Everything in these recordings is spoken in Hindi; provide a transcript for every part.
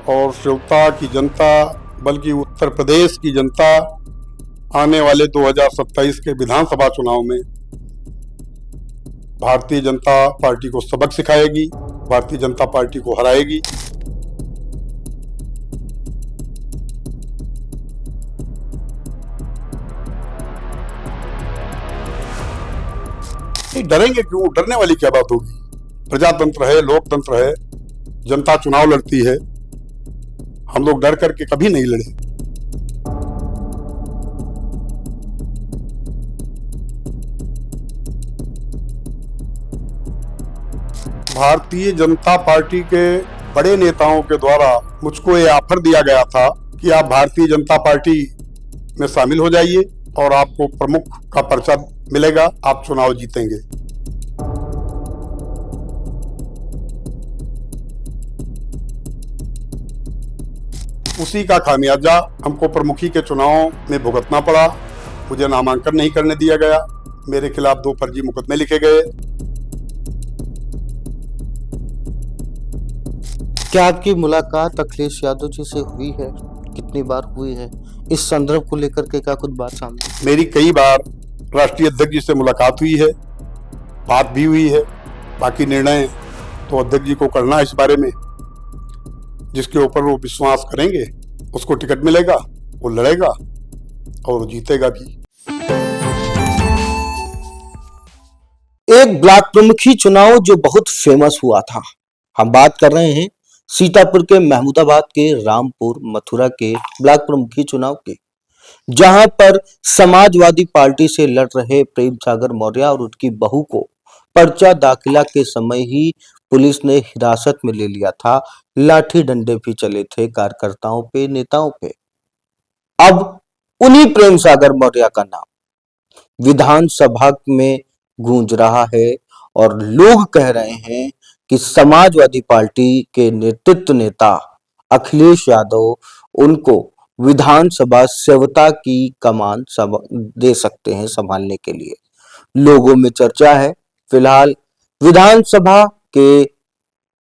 और श्रोता की जनता, बल्कि उत्तर प्रदेश की जनता आने वाले 2027 के विधानसभा चुनाव में भारतीय जनता पार्टी को सबक सिखाएगी, भारतीय जनता पार्टी को हराएगी। नहीं, डरेंगे क्यों? डरने वाली क्या बात होगी? प्रजातंत्र है, लोकतंत्र है, जनता चुनाव लड़ती है। हम लोग डर करके कभी नहीं लड़े। भारतीय जनता पार्टी के बड़े नेताओं के द्वारा मुझको ये ऑफर दिया गया था कि आप भारतीय जनता पार्टी में शामिल हो जाइए और आपको प्रमुख का पर्चा मिलेगा, आप चुनाव जीतेंगे। उसी का खामियाजा हमको प्रमुखी के चुनाव में भुगतना पड़ा। मुझे नामांकन नहीं करने दिया गया, मेरे खिलाफ 2 फर्जी मुकदमे लिखे गए। क्या आपकी मुलाकात अखिलेश यादव जी से हुई है? कितनी बार हुई है? इस संदर्भ को लेकर के क्या कुछ बात सामने? मेरी कई बार राष्ट्रीय अध्यक्ष जी से मुलाकात हुई है, बात भी हुई है। बाकी निर्णय तो अध्यक्ष जी को करना है इस बारे में। जिसके ऊपर वो विश्वास करेंगे उसको टिकट मिलेगा, वो लड़ेगा और जीतेगा भी। एक ब्लॉक प्रमुखी चुनाव जो बहुत फेमस हुआ था, हम बात कर रहे हैं सीतापुर के, महमूदाबाद के, रामपुर मथुरा के ब्लॉक प्रमुखी चुनाव के, जहां पर समाजवादी पार्टी से लड़ रहे प्रेम सागर मौर्य और उनकी बहू को पर्चा दाखिला के समय ही पुलिस ने हिरासत में ले लिया था। लाठी डंडे भी चले थे कार्यकर्ताओं पे, नेताओं पे। अब उन्हीं प्रेम सागर मौर्य का नाम विधानसभा में गूंज रहा है और लोग कह रहे हैं कि समाजवादी पार्टी के नेतृत्व नेता अखिलेश यादव उनको विधानसभा सेवता की कमान दे सकते हैं संभालने के लिए। लोगों में चर्चा है। फिलहाल विधानसभा के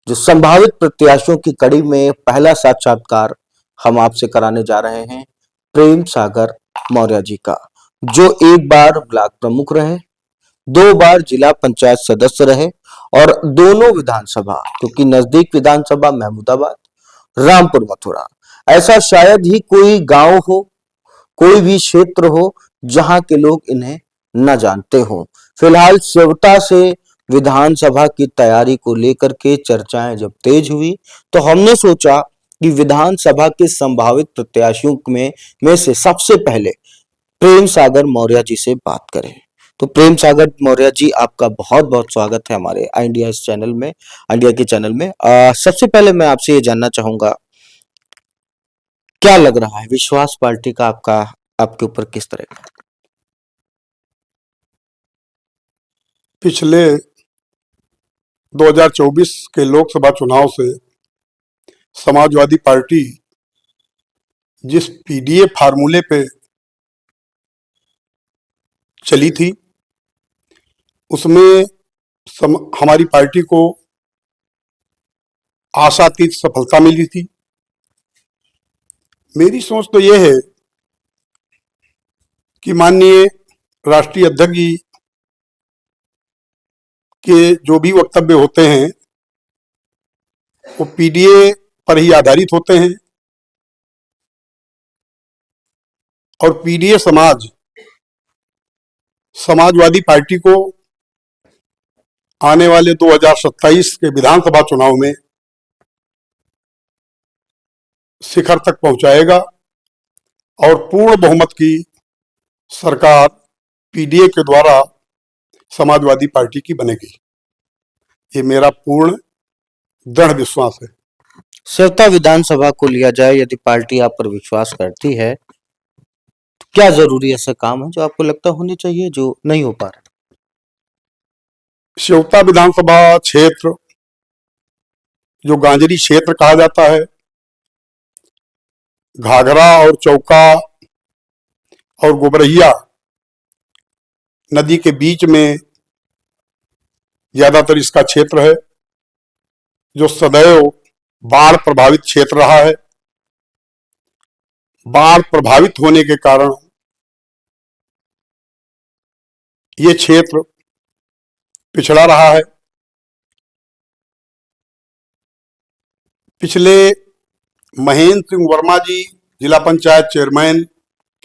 जो संभावित प्रत्याशियों की कड़ी में पहला साक्षात्कार हम आपसे कराने जा रहे हैं प्रेम सागर मौर्य जी का, जो एक बार ब्लॉक प्रमुख रहे, 2 बार जिला पंचायत सदस्य रहे और दोनों विधानसभा, क्योंकि नजदीक विधानसभा महमूदाबाद, रामपुर मथुरा, ऐसा शायद ही कोई गांव हो, कोई भी क्षेत्र हो जहां के लोग इन्हें न जानते हो। फिलहाल सेवता से विधानसभा की तैयारी को लेकर के चर्चाएं जब तेज हुई तो हमने सोचा कि विधानसभा के संभावित प्रत्याशियों में से सबसे पहले प्रेम सागर मौर्य जी से बात करें। तो प्रेम सागर मौर्य जी, आपका बहुत बहुत स्वागत है हमारे इंडिया इस चैनल में, इंडिया के चैनल में। सबसे पहले मैं आपसे ये जानना चाहूंगा, क्या लग रहा है विश्वास पार्टी का आपके ऊपर किस तरह का? पिछले 2024 के लोकसभा चुनाव से समाजवादी पार्टी जिस पीडीए फार्मूले पे चली थी उसमें हमारी पार्टी को आशातीत सफलता मिली थी। मेरी सोच तो यह है कि माननीय राष्ट्रीय अध्यक्ष जी के जो भी वक्तव्य होते हैं वो पीडीए पर ही आधारित होते हैं और पीडीए समाजवादी पार्टी को आने वाले 2027 के विधानसभा चुनाव में शिखर तक पहुंचाएगा और पूर्ण बहुमत की सरकार पीडीए के द्वारा समाजवादी पार्टी की बनेगी। ये मेरा पूर्ण दृढ़ विश्वास है। सेवता विधानसभा को लिया जाए, यदि पार्टी आप पर विश्वास करती है, तो क्या जरूरी ऐसा काम है जो आपको लगता होनी चाहिए जो नहीं हो पा रहा? सेवता विधानसभा क्षेत्र जो गांजरी क्षेत्र कहा जाता है, घाघरा और चौका और गोबरहिया नदी के बीच में ज्यादातर इसका क्षेत्र है, जो सदैव बाढ़ प्रभावित क्षेत्र रहा है। बाढ़ प्रभावित होने के कारण ये क्षेत्र पिछड़ा रहा है। पिछले महेंद्र सिंह वर्मा जी जिला पंचायत चेयरमैन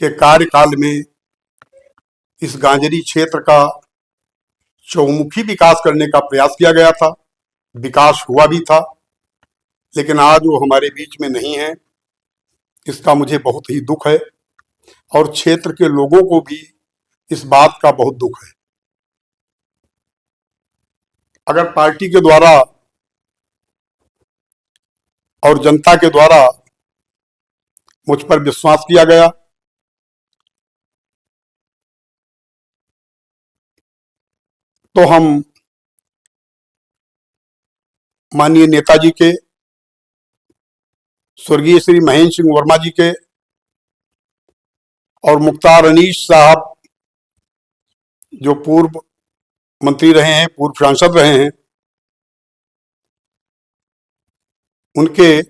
के कार्यकाल में इस गांजरी क्षेत्र का चौमुखी विकास करने का प्रयास किया गया था। विकास हुआ भी था, लेकिन आज वो हमारे बीच में नहीं है। इसका मुझे बहुत ही दुख है और क्षेत्र के लोगों को भी इस बात का बहुत दुख है। अगर पार्टी के द्वारा और जनता के द्वारा मुझ पर विश्वास किया गया तो हम माननीय नेताजी के, स्वर्गीय श्री महेंद्र सिंह वर्मा जी के और मुख्तार अनीस साहब जो पूर्व मंत्री रहे हैं, पूर्व सांसद रहे हैं, उनके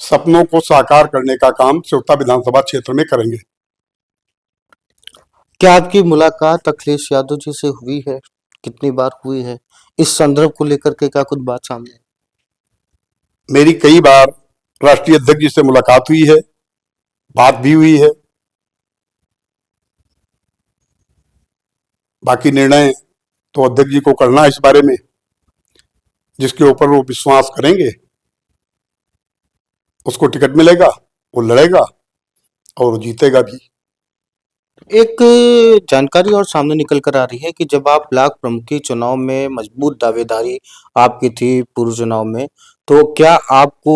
सपनों को साकार करने का काम सेवता विधानसभा क्षेत्र में करेंगे। क्या आपकी मुलाकात अखिलेश यादव जी से हुई है? कितनी बार हुई है? इस संदर्भ को लेकर के क्या कुछ बात सामने है? मेरी कई बार राष्ट्रीय अध्यक्ष जी से मुलाकात हुई है, बात भी हुई है। बाकी निर्णय तो अध्यक्ष जी को करना है इस बारे में। जिसके ऊपर वो विश्वास करेंगे उसको टिकट मिलेगा, वो लड़ेगा और जीतेगा भी। एक जानकारी और सामने निकल कर आ रही है कि जब आप ब्लॉक प्रमुखी चुनाव में मजबूत दावेदारी आपकी थी पूर्व चुनाव में, तो क्या आपको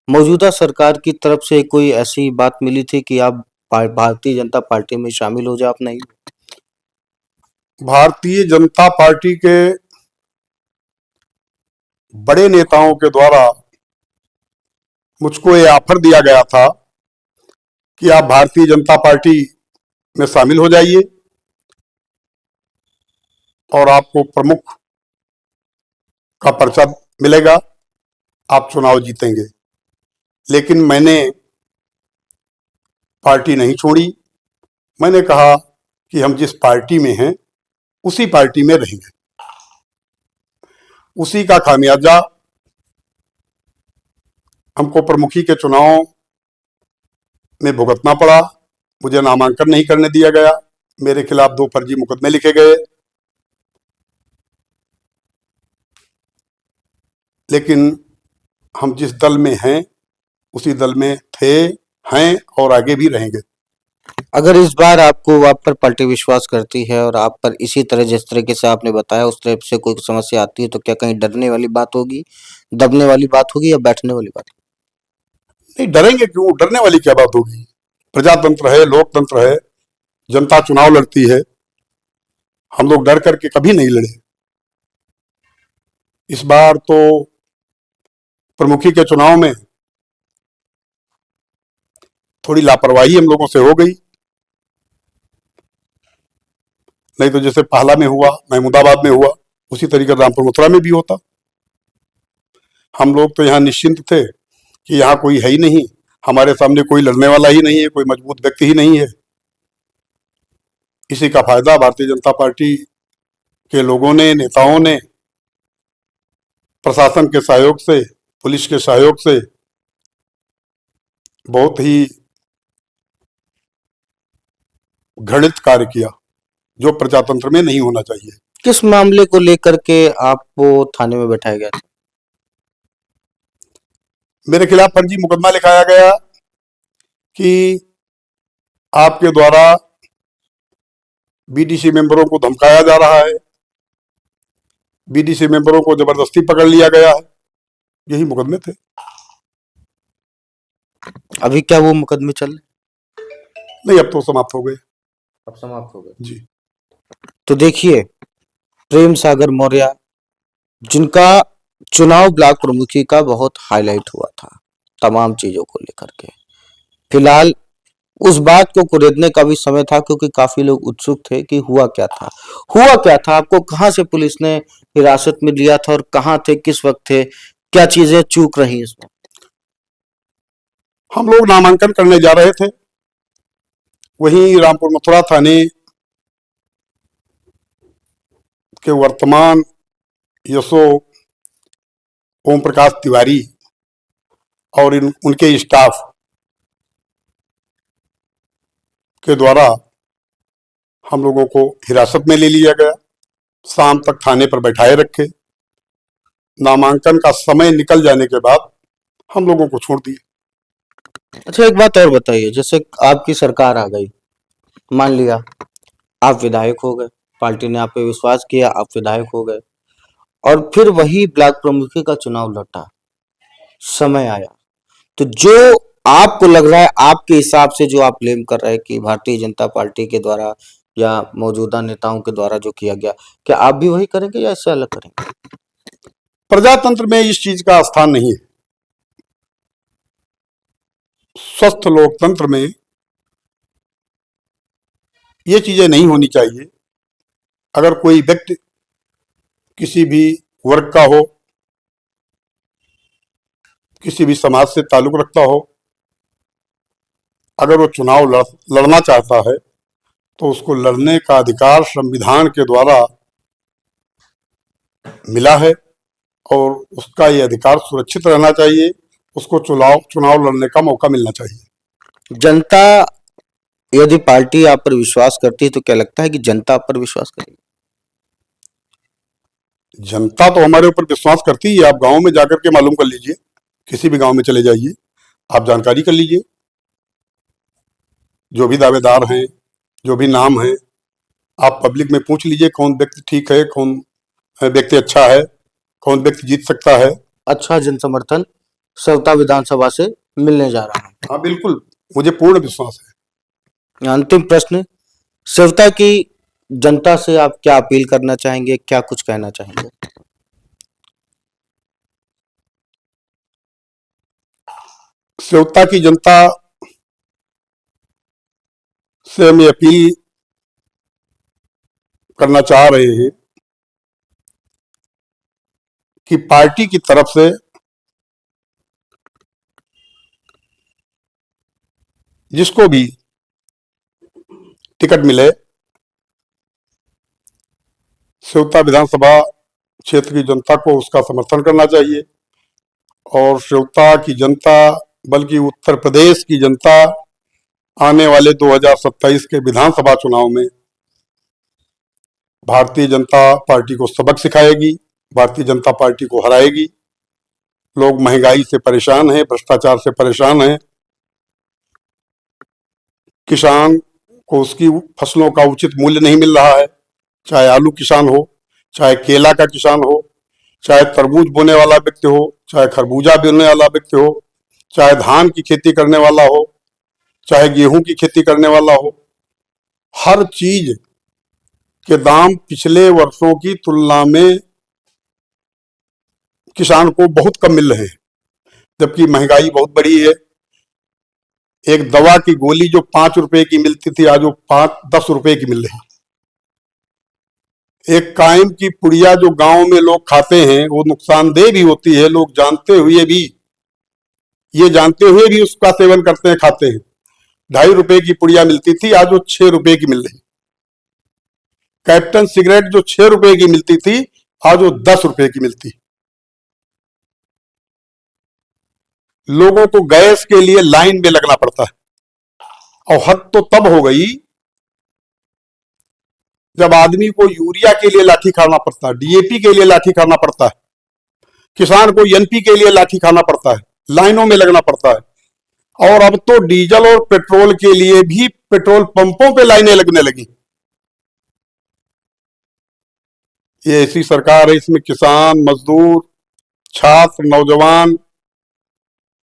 मौजूदा सरकार की तरफ से कोई ऐसी बात मिली थी कि आप भारतीय जनता पार्टी में शामिल हो जाए? आप नहीं? भारतीय जनता पार्टी के बड़े नेताओं के द्वारा मुझको ये ऑफर दिया गया था कि आप भारतीय जनता पार्टी में शामिल हो जाइए और आपको प्रमुख का पर्चा मिलेगा, आप चुनाव जीतेंगे। लेकिन मैंने पार्टी नहीं छोड़ी। मैंने कहा कि हम जिस पार्टी में हैं उसी पार्टी में रहेंगे। उसी का खामियाजा हमको प्रमुखी के चुनाव में भुगतना पड़ा। मुझे नामांकन नहीं करने दिया गया, मेरे खिलाफ 2 फर्जी मुकदमे लिखे गए। लेकिन हम जिस दल में हैं उसी दल में थे, हैं और आगे भी रहेंगे। अगर इस बार आपको आप पर पार्टी विश्वास करती है और आप पर इसी तरह जिस तरीके से आपने बताया उस तरह से कोई समस्या आती है, तो क्या कहीं डरने वाली बात होगी, दबने वाली बात होगी या बैठने वाली बात? नहीं, डरेंगे क्यों? डरने वाली क्या बात होगी? प्रजातंत्र है, लोकतंत्र है, जनता चुनाव लड़ती है। हम लोग डर करके कभी नहीं लड़े। इस बार तो प्रमुखी के चुनाव में थोड़ी लापरवाही हम लोगों से हो गई। नहीं तो जैसे पहला में हुआ, महमूदाबाद में हुआ, उसी तरीके रामपुर मथुरा में भी होता। हम लोग तो यहाँ निश्चिंत थे कि यहाँ कोई है ही नहीं, हमारे सामने कोई लड़ने वाला ही नहीं है, कोई मजबूत व्यक्ति ही नहीं है। इसी का फायदा भारतीय जनता पार्टी के लोगों ने, नेताओं ने, प्रशासन के सहयोग से, पुलिस के सहयोग से बहुत ही घृणित कार्य किया, जो प्रजातंत्र में नहीं होना चाहिए। किस मामले को लेकर के आपको थाने में बैठाया गया था? मेरे खिलाफ फर्जी मुकदमा लिखाया गया कि आपके द्वारा बीडीसी मेंबरों को धमकाया जा रहा है, बीडीसी मेंबरों को जबरदस्ती पकड़ लिया गया है। यही मुकदमे थे। अभी क्या वो मुकदमे चल रहे? नहीं, अब तो समाप्त हो गए। अब समाप्त हो गए जी। तो देखिए, प्रेम सागर मौर्य जिनका चुनाव ब्लॉक प्रमुखी का बहुत हाईलाइट हुआ था तमाम चीजों को लेकर के, फिलहाल उस बात को कुरेदने का भी समय था क्योंकि काफी लोग उत्सुक थे कि हुआ क्या था, आपको कहां से पुलिस ने हिरासत में लिया था और कहां थे, किस वक्त थे, क्या चीजें चूक रही इसमें? हम लोग नामांकन करने जा रहे थे, वहीं रामपुर मथुरा थाने के वर्तमान यशो ओम प्रकाश तिवारी और उनके स्टाफ के द्वारा हम लोगों को हिरासत में ले लिया गया, शाम तक थाने पर बैठाए रखे। नामांकन का समय निकल जाने के बाद हम लोगों को छोड़ दिए। अच्छा, एक बात और बताइए, जैसे आपकी सरकार आ गई, मान लिया आप विधायक हो गए, पार्टी ने आप पे विश्वास किया, आप विधायक हो गए, और फिर वही ब्लॉक प्रमुखी का चुनाव लौटा, समय आया, तो जो आपको लग रहा है, आपके हिसाब से जो आप ब्लेम कर रहे हैं कि भारतीय जनता पार्टी के द्वारा या मौजूदा नेताओं के द्वारा जो किया गया, क्या आप भी वही करेंगे या इससे अलग करेंगे? प्रजातंत्र में इस चीज का स्थान नहीं है। स्वस्थ लोकतंत्र में ये चीजें नहीं होनी चाहिए। अगर कोई व्यक्ति किसी भी वर्ग का हो, किसी भी समाज से ताल्लुक रखता हो, अगर वो चुनाव लड़ना चाहता है तो उसको लड़ने का अधिकार संविधान के द्वारा मिला है और उसका ये अधिकार सुरक्षित रहना चाहिए। उसको चुनाव लड़ने का मौका मिलना चाहिए। जनता यदि पार्टी आप पर विश्वास करती है तो क्या लगता है कि जनता आप पर विश्वास करेगी? जनता तो हमारे ऊपर विश्वास करती है। आप गांव में जाकर के मालूम कर लीजिए, किसी भी गांव में चले जाइए, आप जानकारी कर लीजिए। जो भी दावेदार हैं, जो भी नाम है, आप पब्लिक में पूछ लीजिए कौन व्यक्ति ठीक है, कौन व्यक्ति अच्छा है, कौन व्यक्ति जीत सकता है। अच्छा जन समर्थन सवता विधानसभा से मिलने जा रहा है। हाँ बिल्कुल, मुझे पूर्ण विश्वास है। अंतिम प्रश्न, सवता की जनता से आप क्या अपील करना चाहेंगे, क्या कुछ कहना चाहेंगे? सेवता की जनता से हम ये अपील करना चाह रहे हैं कि पार्टी की तरफ से जिसको भी टिकट मिले, सेवता विधानसभा क्षेत्र की जनता को उसका समर्थन करना चाहिए। और सेवता की जनता, बल्कि उत्तर प्रदेश की जनता आने वाले 2027 के विधानसभा चुनाव में भारतीय जनता पार्टी को सबक सिखाएगी, भारतीय जनता पार्टी को हराएगी। लोग महंगाई से परेशान हैं, भ्रष्टाचार से परेशान हैं। किसान को उसकी फसलों का उचित मूल्य नहीं मिल रहा है, चाहे आलू किसान हो, चाहे केला का किसान हो, चाहे तरबूज बोने वाला व्यक्ति हो, चाहे खरबूजा बोने वाला व्यक्ति हो, चाहे धान की खेती करने वाला हो, चाहे गेहूं की खेती करने वाला हो। हर चीज के दाम पिछले वर्षों की तुलना में किसान को बहुत कम मिल रहे हैं, जबकि महंगाई बहुत बढ़ी है। एक दवा की गोली जो 5 रुपए की मिलती थी, आज वो 5-10 रुपए की मिल रही। एक कायम की पुड़िया जो गांव में लोग खाते हैं वो नुकसानदेह भी होती है, लोग जानते हुए भी, ये जानते हुए भी उसका सेवन करते हैं, खाते हैं। 2.5 रुपए की पुड़िया मिलती थी, आज वो 6 रुपए की मिल रही। कैप्टन सिगरेट जो 6 रुपए की मिलती थी, आज वो 10 रुपए की मिलती। लोगों को गैस के लिए लाइन में लगना पड़ता है। और हद तो तब हो गई जब आदमी को यूरिया के लिए लाठी खाना पड़ता है, डीएपी के लिए लाठी खाना पड़ता है, किसान को एनपी के लिए लाठी खाना पड़ता है, लाइनों में लगना पड़ता है। और अब तो डीजल और पेट्रोल के लिए भी पेट्रोल पंपों पे लाइनें लगने लगी। ये ऐसी सरकार है, इसमें किसान, मजदूर, छात्र, नौजवान,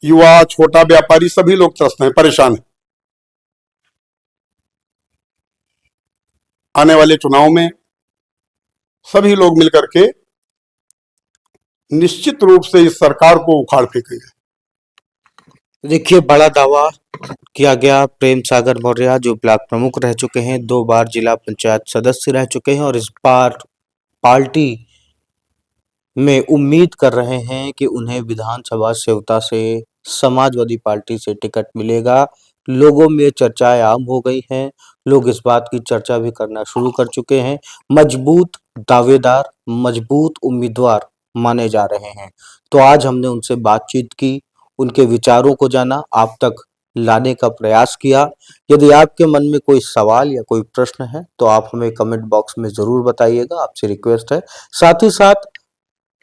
युवा, छोटा व्यापारी सभी लोग त्रस्त हैं, परेशान हैं। आने वाले चुनाव में सभी लोग मिलकर के निश्चित रूप से इस सरकार को उखाड़ फेंकेंगे। देखिए, बड़ा दावा किया गया। प्रेम सागर मौर्य जो ब्लॉक प्रमुख रह चुके हैं, 2 बार जिला पंचायत सदस्य रह चुके हैं और इस बार पार्टी में उम्मीद कर रहे हैं कि उन्हें विधानसभा सेवता से समाजवादी पार्टी से टिकट मिलेगा। लोगों में चर्चाएं आम हो गई हैं। लोग इस बात की चर्चा भी करना शुरू कर चुके हैं। मजबूत दावेदार, मजबूत उम्मीदवार माने जा रहे हैं। तो आज हमने उनसे बातचीत की, उनके विचारों को जाना, आप तक लाने का प्रयास किया। यदि आपके मन में कोई सवाल या कोई प्रश्न है तो आप हमें कमेंट बॉक्स में ज़रूर बताइएगा, आपसे रिक्वेस्ट है। साथ ही साथ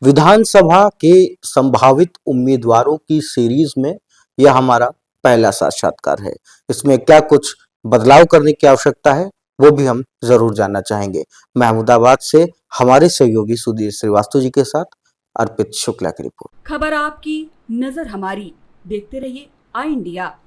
विधानसभा के संभावित उम्मीदवारों की सीरीज में यह हमारा पहला साक्षात्कार है। इसमें क्या कुछ बदलाव करने की आवश्यकता है वो भी हम जरूर जानना चाहेंगे। महमूदाबाद से हमारे सहयोगी सुधीर श्रीवास्तव जी के साथ अर्पित शुक्ला की रिपोर्ट। खबर आपकी, नजर हमारी। देखते रहिए आई इंडिया।